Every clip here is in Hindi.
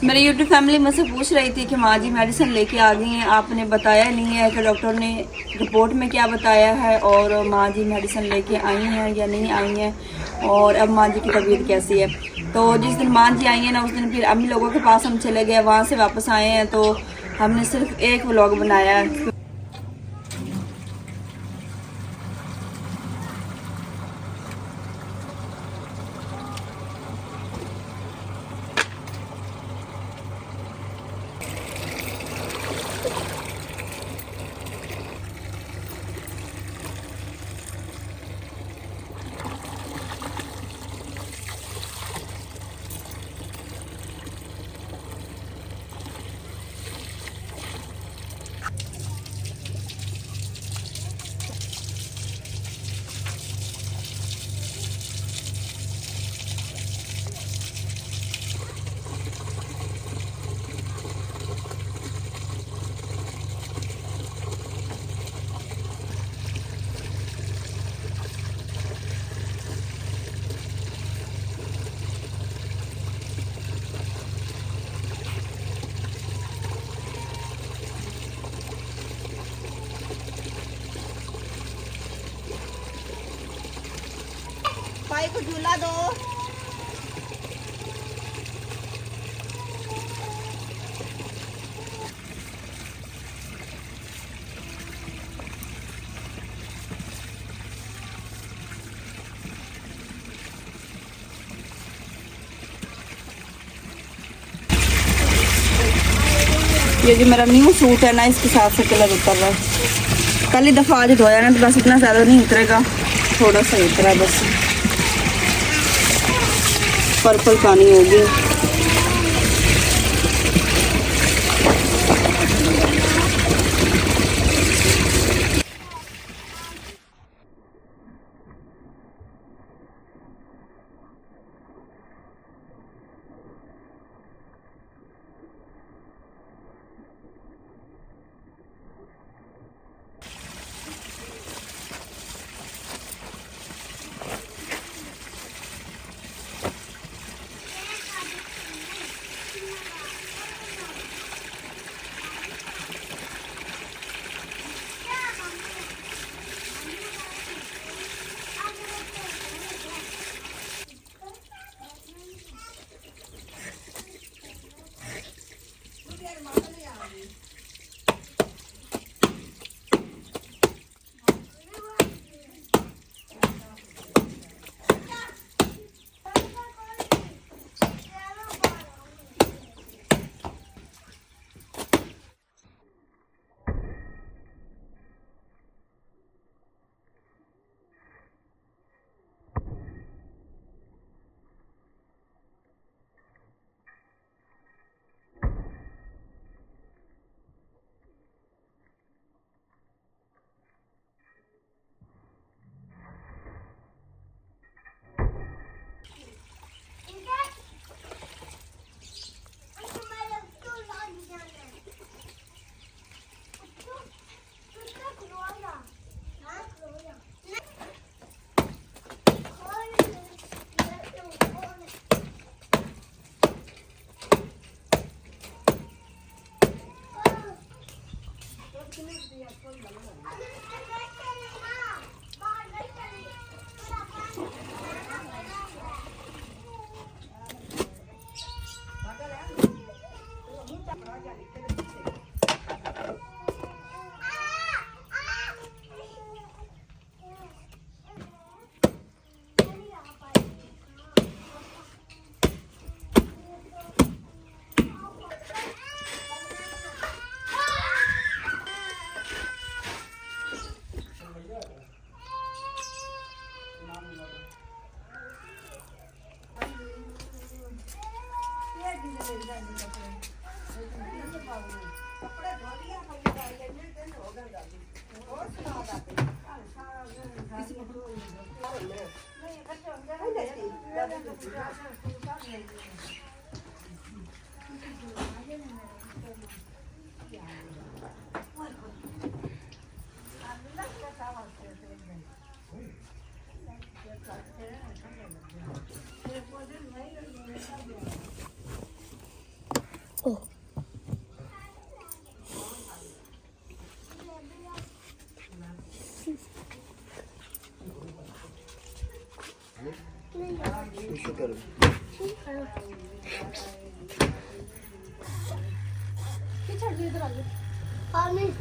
मेरी यूट्यूब फैमिली मुझसे पूछ रही थी कि माँ जी मेडिसिन लेके आ गई हैं, आपने बताया नहीं है कि डॉक्टर ने रिपोर्ट में क्या बताया है और माँ जी मेडिसिन लेके आई हैं या नहीं आई हैं और अब माँ जी की तबीयत कैसी है। तो जिस दिन माँ जी आई हैं ना उस दिन फिर अम्मी लोगों के पास हम चले गए, वहाँ से वापस आए हैं तो हमने सिर्फ एक व्लॉग बनाया है। भाई को झूला दो। ये जो मेरा न्यू सूट है ना इसके साथ से कलर उतर रहा है। कल ही दफ़ा आज धोया ना तो बस इतना ज़्यादा नहीं उतरेगा, थोड़ा सा उतरा है बस। पर्पल पानी हो गया। पानी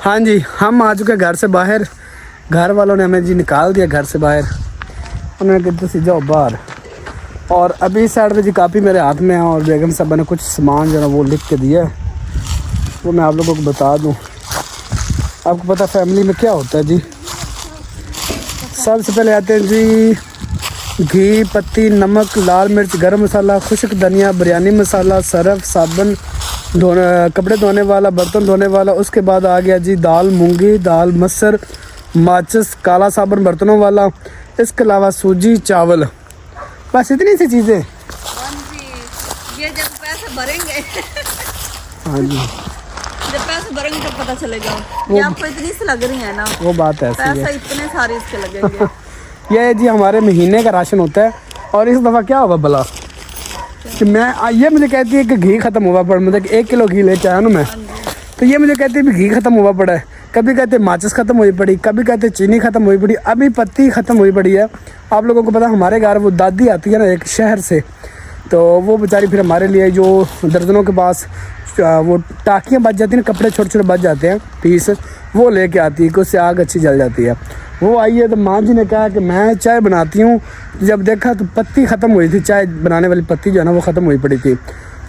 हाँ जी, हम आ चुके घर से बाहर। घर वालों ने हमें जी निकाल दिया घर से बाहर। उन्होंने कहा तुम जाओ बाहर। और अभी इस साइड पे जी कापी मेरे हाथ में है और बेगम साहबा ने कुछ सामान जो है वो लिख के दिया है, वो मैं आप लोगों को बता दूं। आपको पता फैमिली में क्या होता है जी। सबसे पहले आते हैं जी घी, पत्ती, नमक, लाल मिर्च, गरम मसाला, खुश्क धनिया, बिरयानी मसाला, सरफ, साबुन, कपड़े धोने वाला, बर्तन धोने वाला। उसके बाद आ गया जी दाल मूंगी, दाल मसर, माचिस, काला साबुन बर्तनों वाला। इसके अलावा सूजी, चावल, बस इतनी सी चीज़ें। ये जब पैसे भरेंगे हाँ जी, जब पैसे भरेंगे तब पता चलेगा। ये आपको इतनी सी लग रही है ना, वो बात ऐसी पैसा है। इतने सारे इसके लगेंगे। ये जी हमारे महीने का राशन होता है। और इस दफ़ा क्या हुआ भला कि मैं ये मुझे कहती है कि घी ख़त्म हुआ पड़ा, मतलब 1 किलो घी लेके आया ना मैं, तो ये मुझे कहती है भी घी ख़त्म हुआ पड़ा है। कभी कहते माचिस ख़त्म हुई पड़ी, कभी कहते चीनी ख़त्म हुई पड़ी, अभी पत्ती ख़त्म हुई पड़ी है। आप लोगों को पता हमारे घर वो दादी आती है ना एक शहर से, तो वो बेचारी फिर हमारे लिए जो दर्जनों के पास वो टाकियाँ बच जाती हैं, कपड़े छोटे छोटे बच जाते हैं पीस, वो लेके आती है कि उससे आग अच्छी जल जाती है। वो आई है तो माँ जी ने कहा कि मैं चाय बनाती हूँ। जब देखा तो पत्ती ख़त्म हुई थी, चाय बनाने वाली पत्ती जो है ना वो ख़त्म हुई पड़ी थी।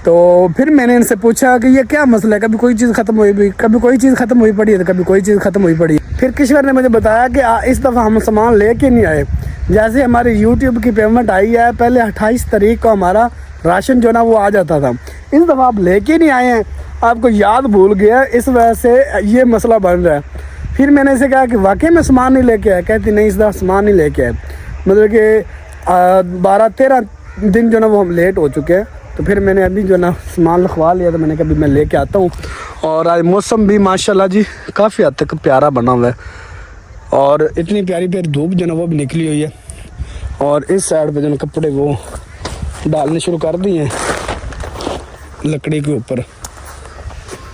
तो फिर मैंने इनसे पूछा कि ये क्या मसला है, कभी कोई चीज़ ख़त्म हुई भी, कभी कोई चीज़ ख़त्म हुई पड़ी है तो कभी कोई चीज़ ख़त्म हुई पड़ी है। फिर किश्वर ने मुझे बताया कि इस दफ़ा हम सामान लेके नहीं आए। जैसे हमारी यूट्यूब की पेमेंट आई है, पहले 28 तारीख को हमारा राशन जो ना वो आ जाता था, इस दफ़ा आप लेके नहीं आए हैं, आपको याद भूल गया, इस वजह से ये मसला बन रहा है। फिर मैंने इसे कहा कि वाकई में सामान नहीं लेके आया, कहती नहीं इस दफ़ा सामान नहीं लेके आए। मतलब कि 12-13 दिन जो ना वो हम लेट हो चुके हैं। तो फिर मैंने अभी जो ना सामान लिखवा लिया, तो मैंने कहा अभी मैं लेके आता हूँ। और आज मौसम भी माशाल्लाह जी काफ़ी हद तक प्यारा बना हुआ है और इतनी प्यारी प्यारी धूप जो ना वो भी निकली हुई है। और इस साइड पे जो ना कपड़े वो डालने शुरू कर दिए हैं लकड़ी के ऊपर।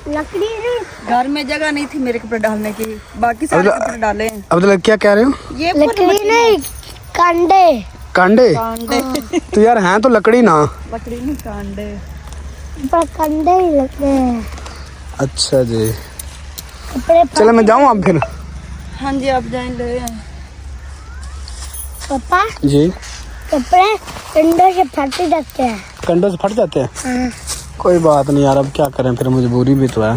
लकड़ी घर में जगह नहीं थी मेरे कपड़े डालने की, बाकी सारे कपड़े डाले हैं। अब तो क्या कह रहे हो? ये लकड़ी नहीं, कांडे कांडे? कांडे तो यार हैं तो लकड़ी ना। लकड़ी नहीं कांडे, पर कांडे ही लगते हैं। अच्छा जी, कपड़े चलो मैं जाऊँ अब फिर। हाँ जी आप जाए ले। पापा जी कपड़े कंडों से फट जाते हैं। कंडे से फट जाते हैं? हाँ। कोई बात नहीं यार, अब क्या करें, फिर मजबूरी भी तो है।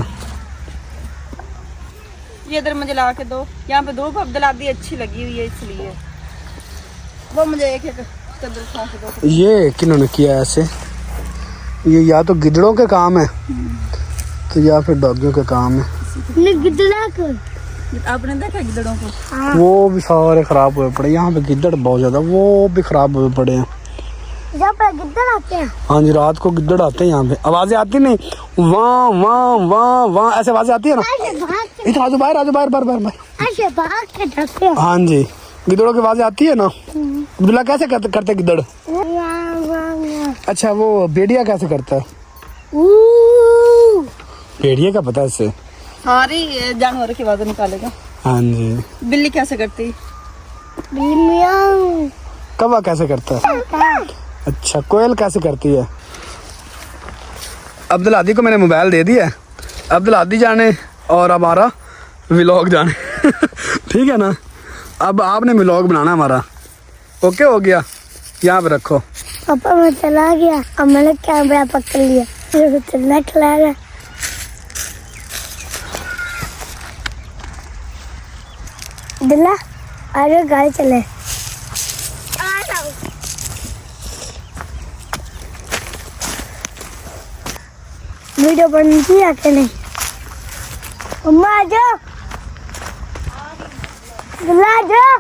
ये इधर मुझे ला के दो, यहाँ पे धूप अब्दुल्ला दी अच्छी लगी हुई है इसलिए। वो मुझे एक चद्दर खा के दो। ये किन्होंने किया ऐसे? ये या तो गिद्धड़ों के काम है तो या फिर डॉगियों के काम है। गिद्धड़ा को आपने देखा गिद्धड़ों को? हाँ। वो भी सारे खराब हुए पड़े, यहाँ पे गिद्धड़ बहुत ज़्यादा, वो भी खराब हुए पड़े हैं। जब पर गिद्धड़ आते हैं। हाँ जी, रात को गिद्धड़ आते हैं यहाँ पे। आवाज़ें आती नहीं, वाह वाह वाह वाह ऐसे आवाज़ें आती है ना। इधर आजू बाहर बाहर बाहर बाहर। ऐसे भाग के जाते हैं। हाँ जी, गिद्धड़ों की आवाज़ें आती है ना। अब्दुल्ला कैसे करते गिद्धड़? अच्छा, वो भेड़िया कैसे करता है? भेड़िया का पता है इससे? सारी जानवर की आवाज़ निकालेगा। हाँ जी। बिल्ली कैसे करती? कौवा कैसे करता है? अच्छा, कोयल कैसे करती है? अब्दुल आदी को मैंने मोबाइल दे दिया है, अब्दुल आदी जाने और हमारा व्लॉग जाने। ठीक है ना, अब आपने व्लॉग बनाना हमारा। ओके हो गया, यहाँ पे रखो। पापा मैं चला गया, अब मैंने कैमरा पकड़ लिया, चलना खिला रहा। दिला अरे गाड़ी चले वीडियो बन की आके नहीं अम्मा आ जाओ दिला आ जाओ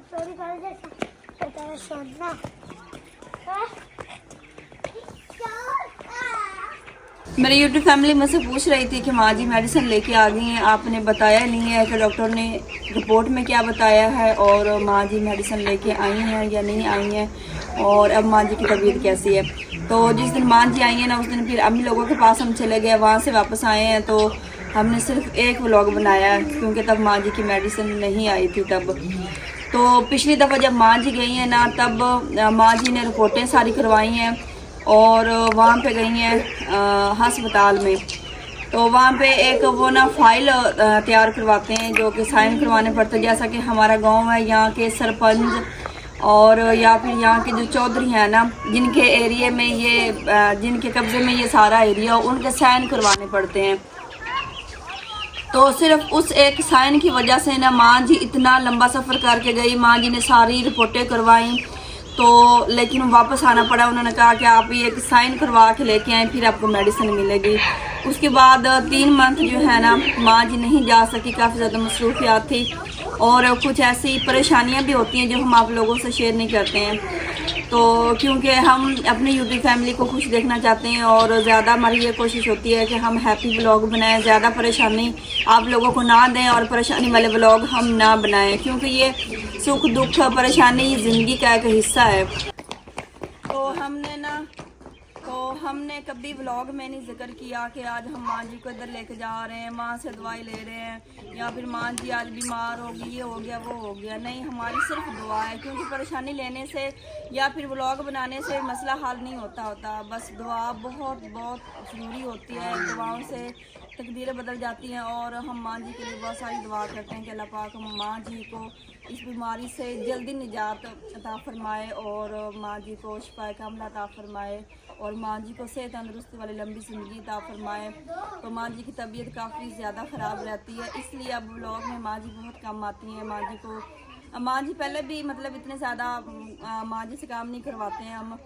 चोरी कर छोड़ना मेरी यूट्यूब फैमिली मुझसे पूछ रही थी कि माँ जी मेडिसिन लेके आ गई हैं, आपने बताया नहीं है कि डॉक्टर ने रिपोर्ट में क्या बताया है और माँ जी मेडिसिन लेके आई हैं या नहीं आई हैं और अब माँ जी की तबीयत कैसी है। तो जिस दिन माँ जी आई हैं ना उस दिन फिर अम्मी लोगों के पास हम चले गए, वहाँ से वापस आए हैं तो हमने सिर्फ एक व्लॉग बनाया है क्योंकि तब माँ जी की मेडिसिन नहीं आई थी तब। तो पिछली दफ़ा जब माँ जी गई हैं ना तब माँ जी ने रिपोर्टें सारी करवाई हैं और वहाँ पे गई हैं अस्पताल में। तो वहाँ पे एक वो ना फाइल तैयार करवाते हैं जो कि साइन करवाने पड़ते हैं। जैसा कि हमारा गांव है, यहाँ के सरपंच और या फिर यहाँ के जो चौधरी हैं ना जिनके एरिया में ये जिनके कब्जे में ये सारा एरिया उनके साइन करवाने पड़ते हैं। तो सिर्फ उस एक साइन की वजह से ना माँ जी इतना लंबा सफ़र करके गई, माँ जी ने सारी रिपोर्टें करवाई तो लेकिन वापस आना पड़ा। उन्होंने कहा कि आप ये एक साइन करवा के लेके आए फिर आपको मेडिसिन मिलेगी। उसके बाद 3 मंथ जो है ना माँ जी नहीं जा सकी, काफ़ी ज़्यादा मसरूफियात थी और कुछ ऐसी परेशानियाँ भी होती हैं जो हम आप लोगों से शेयर नहीं करते हैं। तो क्योंकि हम अपनी यूट्यूब फैमिली को खुश देखना चाहते हैं और ज़्यादा हमारी ये कोशिश होती है कि हम हैप्पी व्लॉग बनाएं, ज़्यादा परेशानी आप लोगों को ना दें और परेशानी वाले व्लॉग हम ना बनाएं क्योंकि ये सुख दुख परेशानी ज़िंदगी का एक हिस्सा है। तो हमने कभी व्लॉग में नहीं जिक्र किया कि आज हम माँ जी को इधर लेके जा रहे हैं, माँ से दवाई ले रहे हैं या फिर माँ जी आज बीमार होगी, ये हो गया वो हो गया। नहीं, हमारी सिर्फ दुआ है क्योंकि परेशानी लेने से या फिर व्लॉग बनाने से मसला हल नहीं होता। बस दुआ बहुत ज़रूरी होती है, दुआओं से तकदीरें बदल जाती हैं और हम माँ जी के लिए बहुत सारी दुआ करते हैं कि अल्लाह पाक हम माँ जी को इस बीमारी से जल्दी निजात अता फरमाए और माँ जी को शिफाए कामिला अता फरमाए और माँ जी को सेहत तंदुरुस्ती वाली लंबी ज़िंदगी अता फरमाए। तो माँ जी की तबीयत काफ़ी ज़्यादा ख़राब रहती है, इसलिए अब व्लॉग में माँ जी बहुत कम आती हैं। माँ जी पहले भी मतलब इतने ज़्यादा माँ जी से काम नहीं करवाते हैं हम।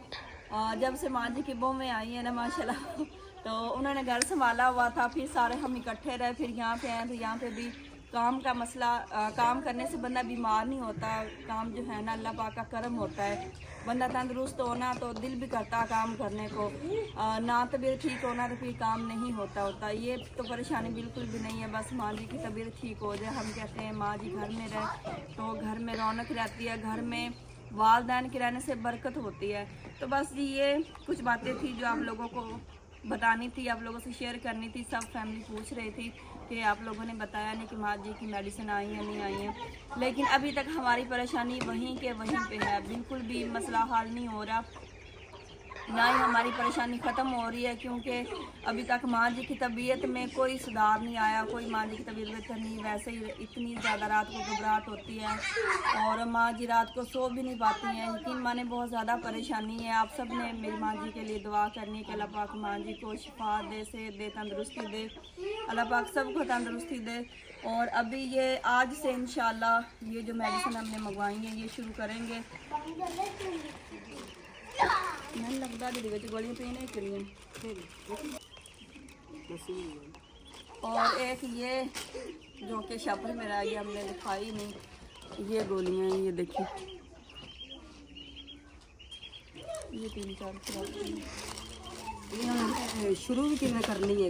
जब से माँ जी की बहू में आई है ना माशाल्लाह तो उन्होंने घर संभाला हुआ था, फिर सारे हम इकट्ठे रहे, फिर यहाँ पे आए तो यहाँ पे भी काम का मसला, काम करने से बंदा बीमार नहीं होता। काम जो है ना अल्लाह पाक का करम होता है, बंदा तंदुरुस्त होना तो दिल भी करता काम करने को, ना तबीयत ठीक होना तो फिर काम नहीं होता। ये तो परेशानी बिल्कुल भी नहीं है, बस माँ जी की तबीयत ठीक हो जाए। हम कहते हैं माँ जी घर में रहे तो घर में रौनक रहती है, घर में वालदैन के रहने से बरकत होती है। तो बस जी ये कुछ बातें थी जो आप लोगों को बतानी थी, आप लोगों से शेयर करनी थी। सब फैमिली पूछ रही थी कि आप लोगों ने बताया नहीं कि माँ जी की मेडिसिन आई है नहीं आई है, लेकिन अभी तक हमारी परेशानी वहीं के वहीं पे है, बिल्कुल भी मसला हल नहीं हो रहा। ना ही हमारी परेशानी ख़त्म हो रही है, क्योंकि अभी तक माँ जी की तबीयत में कोई सुधार नहीं आया, कोई माँ जी की तबीयत बेहतर नहीं, वैसे ही इतनी ज़्यादा रात को घबराहट होती है और माँ जी रात को सो भी नहीं पाती हैं। यकीन माने बहुत ज़्यादा परेशानी है। आप सब ने मेरी माँ जी के लिए दुआ करनी कि अल्लाह पाक माँ जी को शिफा दे, सेहत दे, तंदुरुस्ती दे, अल्लाह पाक सबको तंदुरुस्ती दे। और अभी ये आज से इंशाल्लाह ये जो मेडिसिन हमने मंगवाई है ये शुरू करेंगे। मैं लगता दीदी बच्चे गोलियां पीने के लिए। और एक ये जो कि शपर में रह गया, हमने दिखाई नहीं, ये गोलियां हैं, ये देखिए, ये 3-4 शुरू भी किमें करनी है।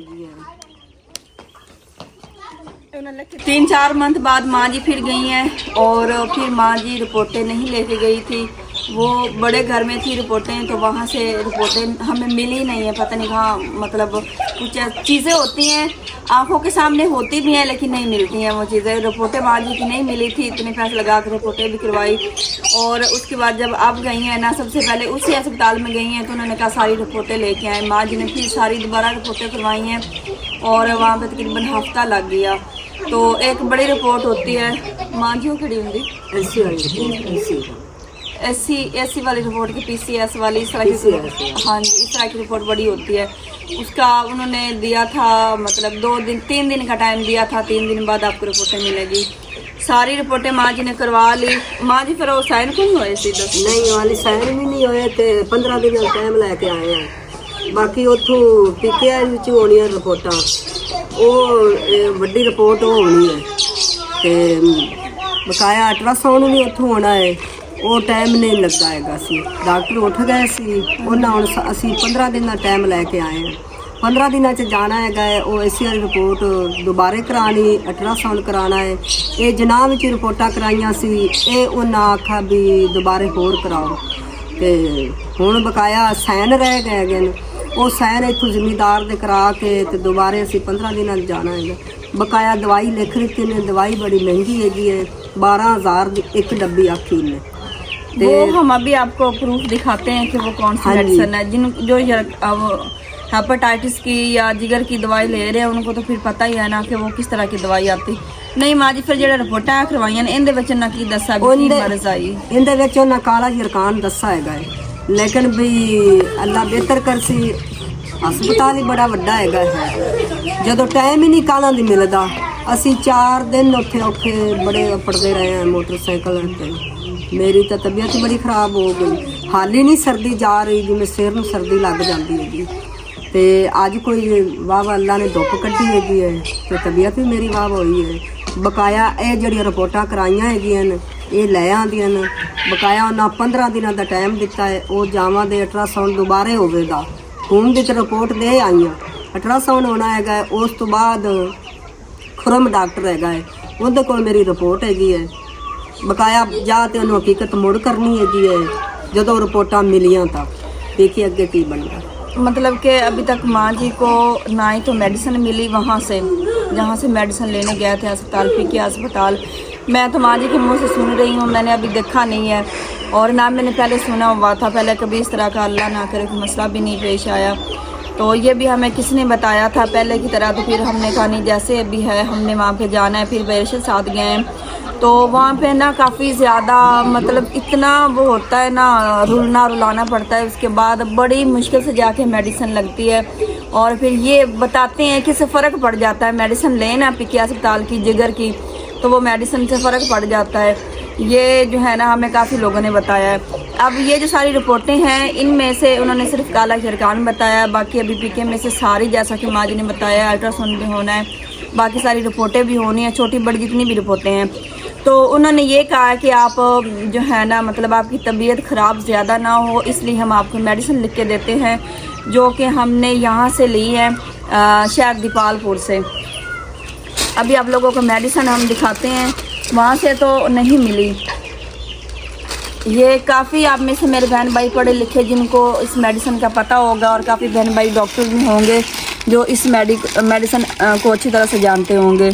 3-4 मंथ बाद माँ जी फिर गई हैं और फिर माँ जी रिपोर्टें नहीं लेके गई थी। वो बड़े घर में थी रिपोर्टें, तो वहाँ से रिपोर्टें हमें मिली नहीं है, पता नहीं कहाँ, मतलब कुछ चीज़ें होती हैं आंखों के सामने होती भी हैं लेकिन नहीं मिलती हैं वो चीज़ें। रिपोर्टें माँ जी की नहीं मिली थी, इतने पैसे लगा कर रिपोर्टें भी करवाई। और उसके बाद जब आप गई हैं ना, सबसे पहले उसी अस्पताल में गई हैं तो उन्होंने कहा सारी रिपोर्टें लेके आए। माँ जी ने फिर सारी दोबारा रिपोर्टें करवाई हैं और वहाँ पर तकरीबन हफ्ता लग गया। तो एक बड़ी रिपोर्ट होती है माँ जी खड़ी होंगी एसी वाली रिपोर्ट की, PCS वाली, इस तरह की, हाँ जी, इस तरह की रिपोर्ट बड़ी होती है। उसका उन्होंने दिया था, मतलब 3 दिन का टाइम दिया था, 3 दिन बाद आपको रिपोर्टें मिलेगी। सारी रिपोर्टें माँ जी ने करवा ली। माँ जी फिर वो साइन को नहीं हुए सीधा नहीं वाली साइन भी नहीं होए थे, 15 दिन का टाइम लैके आए हैं। बाकी उतों PKI होनी है रिपोर्टा, वो वड्डी रिपोर्ट होनी है, तो बकाया अल्ट्रासाउंड भी उतों होना है, वो टाइम नहीं लगता है। डॉक्टर उठ गए सी, उन्होंने असी 15 दिन का टाइम लैके आए हैं। 15 दिन जाना है, वो एसी वाली रिपोर्ट दोबारे करानी, अल्ट्रासाउंड कराना है। ये जनाह में रिपोर्टा कराइया सी, ये उन्हें आखा भी दोबारे होर कराओ, तो हुण बकाया सैन रह गए हैं। वो सैन इतों जिमीदार दे करा के तो दोबारे असी 15 दिन जाना है। बकाया दवाई लिख रही ने, दवाई बड़ी महंगी है, 12,000 की एक डब्बी आखी ने। वो हम अभी आपको प्रूफ दिखाते हैं कि वो कौन सी मेडिसिन है। जिन जो हेपेटाइटिस की या जिगर की दवाई ले रहे हैं उनको तो फिर पता ही है ना कि वो किस तरह की दवाई आती। नहीं माँ जी, फिर जो रिपोर्टा करवाइया ने इनदे विच ना की दसा भी मर्ज आई, इनदे विच उन्हें काला जरकान दसा है, लेकिन भी अल्लाह बेहतर कर सी। हस्पताल ही बड़ा वड्डा है, जो टाइम ही नहीं काला दी मिलता। असी 4 दिन उत्थे औखे बड़े पड़ते रहे हैं मोटरसाइकिल पर। मेरी तो तबीयत बड़ी खराब हो गई, हाल ही नहीं सर्दी जा रही, जिमें सिर में सर्दी लग जाती है। तो अज कोई वाह अल्लाह ने धुप कड्ढी है, तो तबीयत भी मेरी वाह हुई है। बकाया ये जड़ियाँ रिपोर्टां कराइया है ये लै आंदियां ने। बकाया उन्हें 15 दिन का टाइम दिता है, वो जावां दे अल्ट्रासाउंड दोबारे होवेगा। खून की तो रिपोर्ट दे आईया, अल्ट्रासाउंड होना है, उस तो बाद खुरम डॉक्टर है, उहदे कोल मेरी रिपोर्ट है। बकाया जा तो उन्होंने हकीकत मुड़ करनी है, जो रिपोर्टां मिलियां तो देखिए अगे की बनना। मतलब कि अभी तक माँ जी को ना ही तो मेडिसिन मिली वहाँ से जहाँ से मेडिसिन लेने गए थे अस्पताल, PK अस्पताल। मैं तो माँ जी के मुँह से सुन रही हूँ, मैंने अभी देखा नहीं है और ना मैंने पहले सुना हुआ था। पहले कभी इस तरह का अल्लाह ना करे कोई मसला भी नहीं पेश आया। तो ये भी हमें किसने बताया था पहले की तरह, तो फिर हमने कहा नहीं जैसे अभी है हमने वहाँ पे जाना है। फिर बेरशल साथ गए हैं, तो वहाँ पे ना काफ़ी ज़्यादा मतलब इतना वो होता है ना, रुलाना पड़ता है। उसके बाद बड़ी मुश्किल से जाके मेडिसिन लगती है और फिर ये बताते हैं कि इससे फ़र्क पड़ जाता है। मेडिसिन लेना PK अस्पताल की जिगर की, तो वो मेडिसिन से फ़र्क पड़ जाता है। ये जो है ना हमें काफ़ी लोगों ने बताया है। अब ये जो सारी रिपोर्टें हैं इनमें से उन्होंने सिर्फ काला जरकान बताया, बाकी अभी PK में से सारी, जैसा कि माँ जी ने बताया, अल्ट्रासाउंड भी होना है, बाकी सारी रिपोर्टें भी होनी है, छोटी बड़ी जितनी भी रिपोर्टें हैं। तो उन्होंने ये कहा कि आप जो है ना मतलब आपकी तबीयत ख़राब ज़्यादा ना हो, इसलिए हम आपको मेडिसिन लिख के देते हैं, जो कि हमने यहाँ से ली है शहर दीपालपुर से। अभी आप लोगों को मेडिसिन हम दिखाते हैं, वहाँ से तो नहीं मिली। ये काफ़ी आप में से मेरे बहन भाई पढ़े लिखे जिनको इस मेडिसिन का पता होगा, और काफ़ी बहन भाई डॉक्टर भी होंगे जो इस मेडिसिन को अच्छी तरह से जानते होंगे।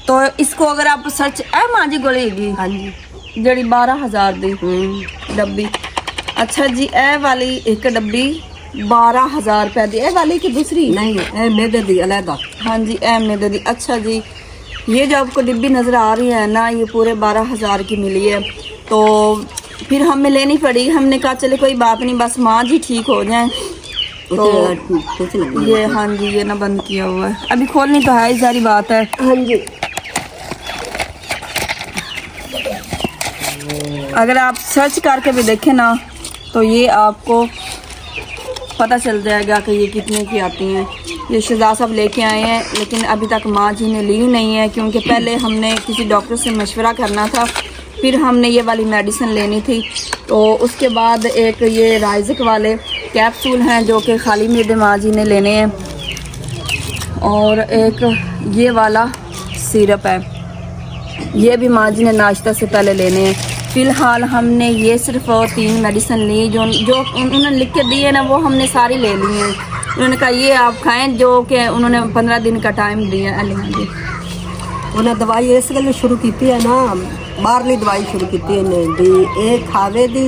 तो इसको अगर आप सर्च माँ जी गोली हैगी, हाँ जी, जड़ी 12,000 दी डब्बी, अच्छा जी, ए वाली एक डब्बी 12,000 रुपए दी, ए वाली की दूसरी? नहीं ए मैदे दी अलहदा। हाँ जी, ए मैदे दी। अच्छा जी, ये जो आपको डिब्बी नज़र आ रही है ना, ये पूरे 12,000 की मिली है। तो फिर हमें लेनी पड़ी। हमने कहा चले कोई बात नहीं, बस माँ जी ठीक हो जाएं। तो ये हाँ जी, ये ना बंद किया हुआ है, अभी खोलनी तो है, सारी बात है। हाँ जी, अगर आप सर्च करके भी देखें ना तो ये आपको पता चल जाएगा कि ये कितने की आती हैं। ये शहजाद साहब लेके आए हैं, लेकिन अभी तक माँ जी ने ली नहीं है, क्योंकि पहले हमने किसी डॉक्टर से मशवरा करना था, फिर हमने ये वाली मेडिसिन लेनी थी। तो उसके बाद एक ये राइज़क वाले कैप्सूल हैं जो कि खाली मेरे माँ जी ने लेने हैं, और एक ये वाला सिरप है, ये भी माँ जी ने नाश्ता से पहले लेने हैं। फ़िलहाल हमने ये सिर्फ 3 मेडिसिन ली, जो उन्होंने लिख के दी है ना, वो हमने सारी ले ली हैं। उन्होंने कहा ये आप खाएं, जो कि उन्होंने 15 दिन का टाइम दिया है। उन्हें दवाई इस गल शुरू की है ना, बाहरली दवाई शुरू की भी ये खावे दी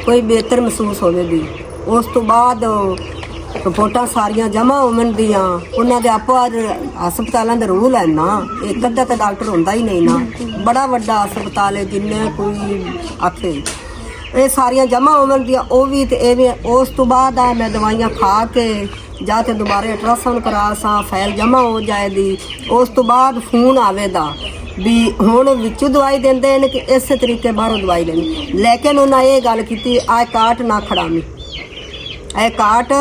कोई बेहतर महसूस होवे दी। उस तो बाद रिपोर्टां सारियां जमा होवन दियां, उन्होंने आपो हस्पतालों के रूल है ना, एक अद्धा तो डॉक्टर होंदा ही नहीं ना, बड़ा वड्डा हस्पताल है जिन्ने कोई आखे, ये सारियां जमा होवन दियां। वो भी तो एवें उस तो बाद आ मैं दवाइयां खा के जाते दोबारा अल्ट्रासाउंड करा सा, फाइल जमा हो जाए दी। उस तो बाद फोन आवेदा भी हुण विचों दवाई देंदे हैं कि इस तरीके बाहरों दवाई लेनी, लेकिन उन्हें ये गल की आ काट ना खड़ामी, ए काट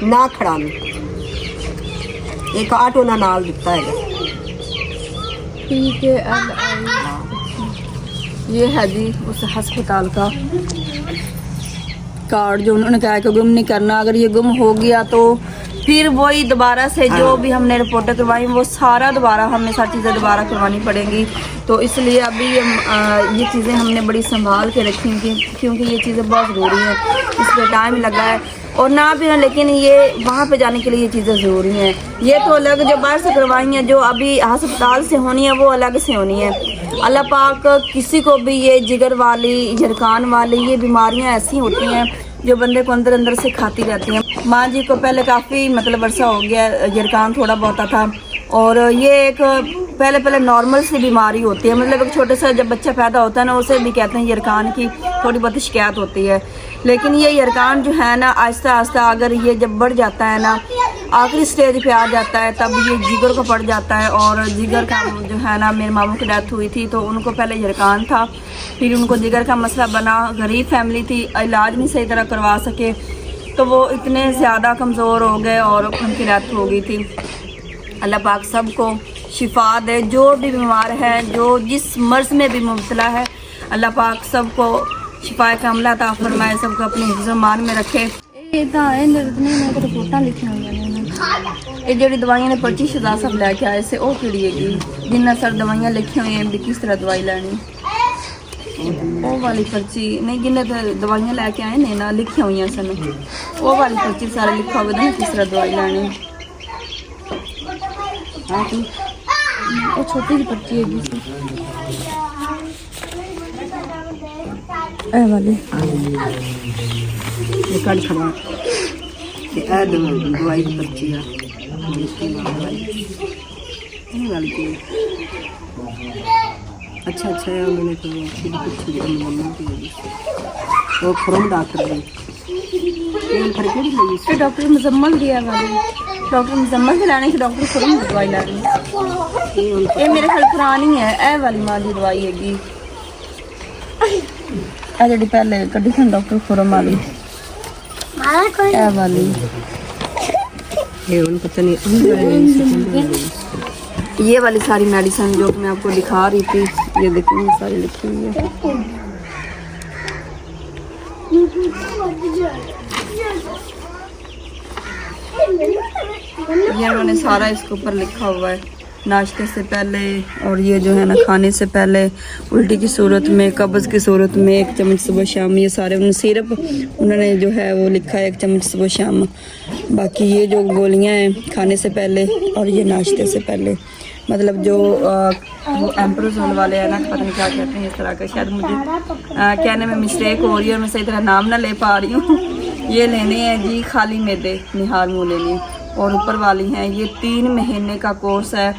ना खड़ामी, ये काट उन्हें नाल दिता है। ठीक है, ये है जी उस हस्पताल का कार्ड जो उन्होंने कहा कि गुम नहीं करना। अगर ये गुम हो गया तो फिर वही दोबारा से जो भी हमने रिपोर्टें करवाई वो सारा दोबारा हमें सारी चीज़ें दोबारा करवानी पड़ेंगी। तो इसलिए अभी ये चीज़ें हमने बड़ी संभाल के रखी थी, क्योंकि ये चीज़ें बहुत ज़रूरी हैं, इस पर टाइम लगा है और ना भी है, लेकिन ये वहाँ पे जाने के लिए ये चीज़ें ज़रूरी हैं। ये तो अलग जो बाहर से करवाई हैं, जो अभी अस्पताल से होनी है वो अलग से होनी है। अल्लाह पाक किसी को भी ये जिगर वाली, जरकान वाली ये बीमारियाँ ऐसी होती हैं जो बंदे को अंदर अंदर से खाती रहती हैं। माँ जी को पहले काफ़ी मतलब वर्षा हो गया, जरकान थोड़ा बहुत था, और ये एक पहले नॉर्मल सी बीमारी होती है, मतलब एक छोटे सा जब बच्चा पैदा होता है ना, उसे भी कहते हैं यरकान की थोड़ी बहुत शिकायत होती है। लेकिन ये यरकान जो है ना, आहिस्ता आहिस्ता अगर ये जब बढ़ जाता है ना, आखिरी स्टेज पे आ जाता है, तब ये जिगर को पड़ जाता है। और जिगर का जो है ना, मेरे मामू की डेथ हुई थी तो उनको पहले यरकान था, फिर उनको जिगर का मसला बना, गरीब फैमिली थी, इलाज नहीं सही तरह करवा सके, तो वो इतने ज़्यादा कमज़ोर हो गए और उनकी डेथ हो गई थी। अल्लाह पाक सबको शिफा दे, जो भी बीमार है, जो जिस मर्ज़ में भी मुब्तला है, अल्लाह पाक सबको शिफा कामला अता फरमाए, सबको अपने हिफ्ज़ मान में रखे। रिपोर्टां लिखी हुई ये जी दवाइयां ने पर्ची शहजाद साहब लैके आए से वो किड़ी है जिन्ना सर दवाइयां लिखी हुई हैं भी किस तरह दवाई लैनी, वो वाली पर्ची नहीं, जिन्हें दवाइयां लैके आए ने ना लिखी हुई सन, वो वाली पर्ची सारा लिखा हुआ किस तरह दवाई लैनी। वो छोटी सी पर्ची है वाली ये कल खड़ा ए दवाई की पर्ची है वाली की। अच्छा है, मैंने तो वो फ्रॉम डॉक्टर ने डॉक्टर मुजम्मल दिया वाली, डॉक्टर मुजम्मल से लाने की डॉक्टर फ्रॉम दवाई लानी, ये मेरे ख्याल पुरानी है। ए वाली माँ की दवाई हैगी जी पहले कड़ी सन डॉक्टर खुरम वाली, ए वाली पता नहीं। ये वाली सारी मेडिसिन जो कि मैं आपको दिखा रही थी, ये देखिए सारी लिखी हुई है। ये उन्होंने सारा इसके ऊपर लिखा हुआ है, नाश्ते से पहले और ये जो है ना खाने से पहले, उल्टी की सूरत में, कब्ज़ की सूरत में 1 चम्मच सुबह शाम, ये सारे उन्होंने सिरप उन्होंने जो है वो लिखा है 1 चम्मच सुबह शाम। बाकी ये जो गोलियां हैं खाने से पहले और ये नाश्ते से पहले, मतलब जो वो एम्प्रोजोल वाले हैं ना, पता नहीं क्या कहते हैं इस तरह का, शायद मुझे कहने में मिस्टेक हो रही है और मैं सही तरह नाम ना ले पा रही हूँ। ये लेने हैं जी खाली मैदे निहार मुँह लेने, और ऊपर वाली हैं ये 3 महीने का कोर्स है।